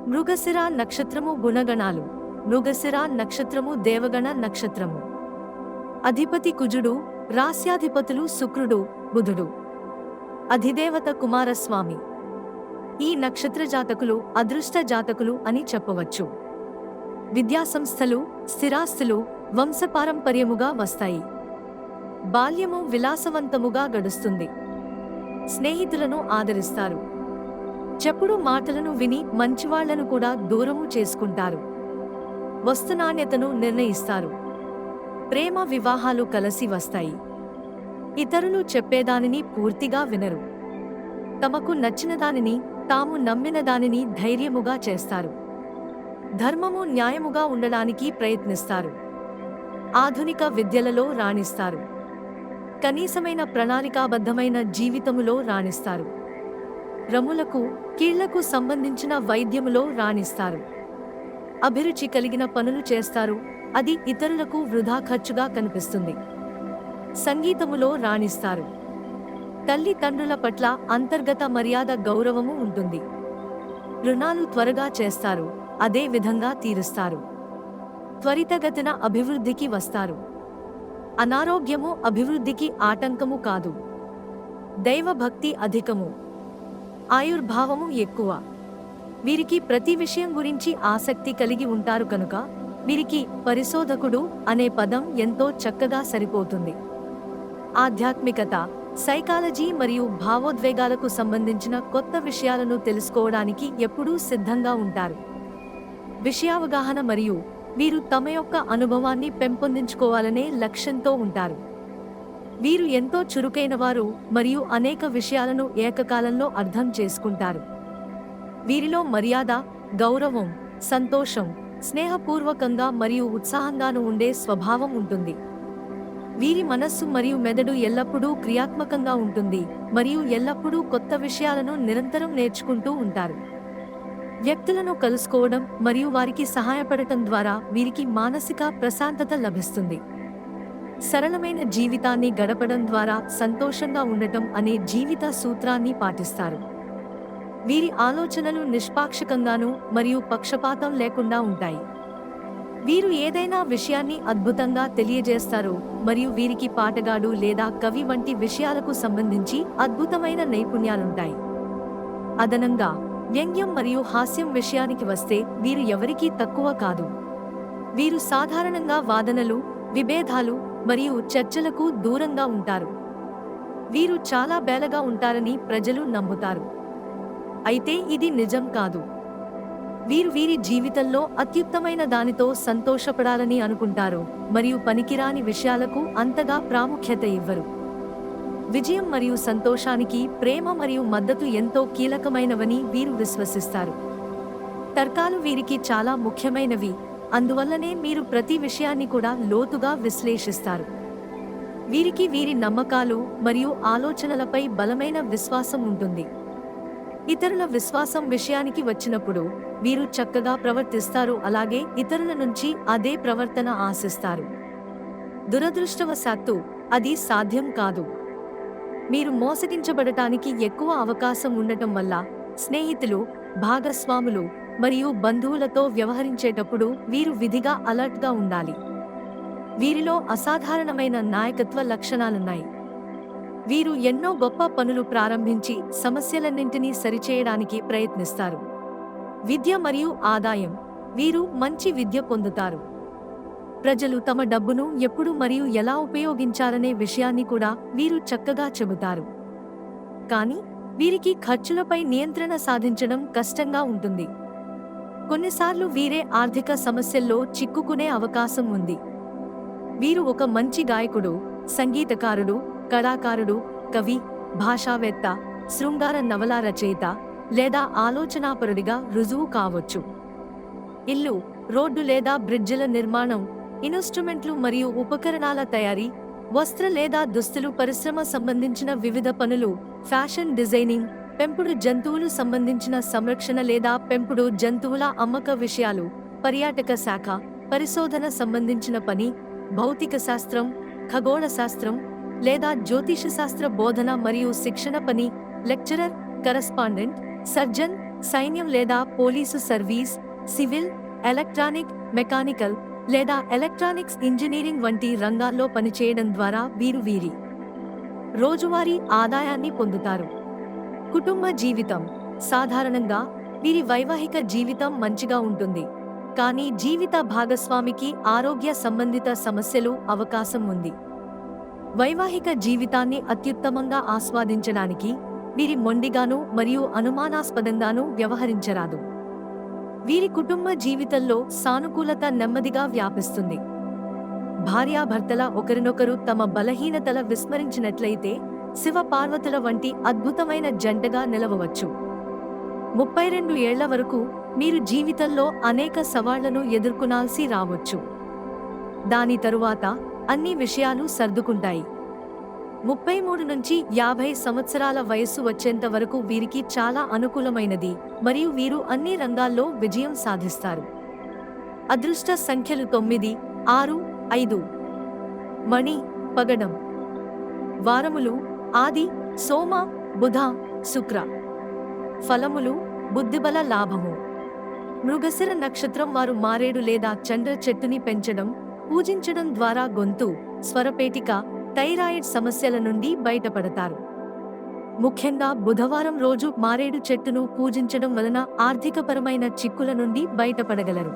మృగశిర నక్షత్రము గుణగణాలు. మృగశిర నక్షత్రము దేవగణ నక్షత్రము. అధిపతి కుజుడు. రాస్యాధిపతులు శుక్రుడు, బుధుడు. అధిదేవత కుమారస్వామి. ఈ నక్షత్ర జాతకులు అదృష్ట జాతకులు అని చెప్పవచ్చు. విద్యాసంస్థలు, స్థిరాస్తులు వంశపారంపర్యముగా వస్తాయి. బాల్యము విలాసవంతముగా గడుస్తుంది. స్నేహితులను ఆదరిస్తారు. చెప్పుడు మాటలను విని మంచివాళ్లను కూడా దూరము చేసుకుంటారు. వస్తునాణ్యతను నిర్ణయిస్తారు. ప్రేమ వివాహాలు కలసి వస్తాయి. ఇతరులు చెప్పేదానిని పూర్తిగా వినరు. తమకు నచ్చిన దానిని, తాము నమ్మిన దానిని ధైర్యముగా చేస్తారు. ధర్మము న్యాయముగా ఉండడానికి ప్రయత్నిస్తారు. ఆధునిక విద్యలలో రాణిస్తారు. కనీసమైన ప్రణాళికాబద్ధమైన జీవితములో రాణిస్తారు. రములకు, కీళ్లకు సంబంధించిన వైద్యములో రాణిస్తారు. అభిరుచి కలిగిన పనులు చేస్తారు. అది ఇతరులకు వృధా ఖర్చుగా కనిపిస్తుంది. సంగీతములో రాణిస్తారు. తల్లిదండ్రుల పట్ల అంతర్గత మర్యాద గౌరవము ఉంటుంది. రుణాలు త్వరగా చేస్తారు, అదే విధంగా తీరుస్తారు. త్వరితగతిన అభివృద్ధికి వస్తారు. అనారోగ్యము అభివృద్ధికి ఆటంకము కాదు. దైవభక్తి అధికము. ఆయుర్భావము ఎక్కువ. వీరికి ప్రతి విషయం గురించి ఆసక్తి కలిగి ఉంటారు కనుక వీరికి పరిశోధకుడు అనే పదం ఎంతో చక్కగా సరిపోతుంది. ఆధ్యాత్మికత, సైకాలజీ మరియు భావోద్వేగాలకు సంబంధించిన కొత్త విషయాలను తెలుసుకోవడానికి ఎప్పుడూ సిద్ధంగా ఉంటారు. విషయావగాహన మరియు వీరు తమ యొక్క అనుభవాన్ని పెంపొందించుకోవాలనే లక్ష్యంతో ఉంటారు. వీరు ఎంతో చురుకైనవారు మరియు అనేక విషయాలను ఏకకాలంలో అర్థం చేసుకుంటారు. వీరిలో మర్యాద, గౌరవం, సంతోషం, స్నేహపూర్వకంగా మరియు ఉత్సాహంగాను ఉండే స్వభావం ఉంటుంది. వీరి మనస్సు మరియు మెదడు ఎల్లప్పుడూ క్రియాత్మకంగా ఉంటుంది మరియు ఎల్లప్పుడూ కొత్త విషయాలను నిరంతరం నేర్చుకుంటూ ఉంటారు. వ్యక్తులను కలుసుకోవడం మరియు వారికి సహాయపడటం ద్వారా వీరికి మానసిక ప్రశాంతత లభిస్తుంది. సరళమైన జీవితాన్ని గడపడం ద్వారా సంతోషంగా ఉండటం అనే జీవిత సూత్రాన్ని పాటిస్తారు. వీరి ఆలోచనలు నిష్పాక్షికంగాను మరియు పక్షపాతం లేకుండా ఉంటాయి. వీరు ఏదైనా విషయాన్ని అద్భుతంగా తెలియజేస్తారు మరియు వీరికి పాటగాడు లేదా కవి వంటి విషయాలకు సంబంధించి అద్భుతమైన నైపుణ్యాలుంటాయి. అదనంగా వ్యంగ్యం మరియు హాస్యం విషయానికి వస్తే వీరు ఎవరికీ తక్కువ కాదు. వీరు సాధారణంగా వాదనలు, విభేదాలు మరియు చర్చలకు దూరంగా ఉంటారు. వీరు చాలా బేలగా ఉంటారని ప్రజలు నమ్ముతారు. అయితే ఇది నిజం కాదు. వీరు వీరి జీవితంలో అత్యుత్తమైన దానితో సంతోషపడాలని అనుకుంటారు మరియు పనికిరాని విషయాలకు అంతగా ప్రాముఖ్యత ఇవ్వరు. విజయం మరియు సంతోషానికి ప్రేమ మరియు మద్దతు ఎంతో కీలకమైనవని వీరు విశ్వసిస్తారు. తర్కాలు వీరికి చాలా ముఖ్యమైనవి, అందువల్లనే మీరు ప్రతి విషయాన్ని కూడా లోతుగా విశ్లేషిస్తారు. వీరికి వీరి నమ్మకాలు మరియు ఆలోచనలపై బలమైన విశ్వాసం ఉంటుంది. ఇతరుల విశ్వాసం విషయానికి వచ్చినప్పుడు వీరు చక్కగా ప్రవర్తిస్తారు, అలాగే ఇతరుల నుంచి అదే ప్రవర్తన ఆశిస్తారు. దురదృష్టవశాత్తు అది సాధ్యం కాదు. మీరు మోసగించబడటానికి ఎక్కువ అవకాశం ఉండటం వల్ల స్నేహితులు, భాగస్వాములు మరియు బంధువులతో వ్యవహరించేటప్పుడు వీరు విధిగా అలర్ట్గా ఉండాలి. వీరిలో అసాధారణమైన నాయకత్వ లక్షణాలున్నాయి. వీరు ఎన్నో గొప్ప పనులు ప్రారంభించి సమస్యలన్నింటినీ సరిచేయడానికి ప్రయత్నిస్తారు. విద్య మరియు ఆదాయం. వీరు మంచి విద్య పొందుతారు. ప్రజలు తమ డబ్బును ఎప్పుడు మరియు ఎలా ఉపయోగించాలనే విషయాన్ని కూడా వీరు చక్కగా చెబుతారు. కానీ వీరికి ఖర్చులపై నియంత్రణ సాధించడం కష్టంగా ఉంటుంది. కొన్నిసార్లు వీరే ఆర్థిక సమస్యల్లో చిక్కుకునే అవకాశం ఉంది. వీరు ఒక మంచి గాయకుడు, సంగీతకారుడు, కళాకారుడు, కవి, భాషావేత్త, శృంగార నవల రచయిత లేదా ఆలోచనాపరుడిగా రుజువు కావచ్చు. ఇల్లు, రోడ్డు లేదా బ్రిడ్జిల నిర్మాణం, ఇన్స్ట్రుమెంట్లు మరియు ఉపకరణాల తయారీ, వస్త్ర లేదా దుస్తులు పరిశ్రమ సంబంధించిన వివిధ పనులు, ఫ్యాషన్ డిజైనింగ్, పెంపుడు జంతువులు సంబంధించిన సంరక్షణ లేదా పెంపుడు జంతువుల అమ్మక విషయాలు, పర్యాటక శాఖ, పరిశోధన సంబంధించిన పని, భౌతిక శాస్త్రం, ఖగోళ శాస్త్రం లేదా జ్యోతిషశాస్త్ర బోధన మరియు శిక్షణ పని, లెక్చరర్, కరస్పాండెంట్, సర్జన్, సైన్యం లేదా police service, civil, electronic, mechanical లేదా ఎలక్ట్రానిక్స్ ఇంజనీరింగ్ వంటి రంగాల్లో పనిచేయడం ద్వారా వీరి రోజువారీ ఆదాయాన్ని పొందుతారు. కుటుంబ జీవితం సాధారణంగా వీరి వైవాహిక జీవితం మంచిగా ఉంటుంది, కానీ జీవిత భాగస్వామికి ఆరోగ్య సంబంధిత సమస్యలు అవకాశం ఉంది. వైవాహిక జీవితాన్ని అత్యుత్తమంగా ఆస్వాదించడానికి వీరి మొండిగాను మరియు అనుమానాస్పదంగానూ వ్యవహరించరాదు. వీరి కుటుంబ జీవితంలో సానుకూలత నెమ్మదిగా వ్యాపిస్తుంది. భార్యాభర్తల ఒకరినొకరు తమ బలహీనతల విస్మరించినట్లయితే శివ పార్వతుల వంటి అద్భుతమైన జంటగా నిలవవచ్చు. 32 ఏళ్ల వరకు మీరు జీవితంలో అనేక సవాళ్లను ఎదుర్కొనాల్సి రావచ్చు. దాని తరువాత అన్ని విషయాలు సర్దుకుంటాయి. 33 నుంచి 50 సంవత్సరాల వయస్సు వచ్చేంత వరకు వీరికి చాలా అనుకూలమైనది మరియు వీరు అన్ని రంగాల్లో విజయం సాధిస్తారు. అదృష్ట సంఖ్యలు 9, 6, 5. మణి, పగడం. వారములు ఆది, సోమ, బుధ, శుక్ర. ఫలములు బుద్ధిబల లాభము. మృగశిర నక్షత్రం వారు మారేడు లేదా చండ్ర చెట్టుని పెంచడం, పూజించడం ద్వారా గొంతు, స్వరపేటిక, థైరాయిడ్ సమస్యల నుండి బయటపడతారు. ముఖ్యంగా బుధవారం రోజు మారేడు చెట్టును పూజించడం వలన ఆర్థికపరమైన చిక్కుల నుండి బయటపడగలరు.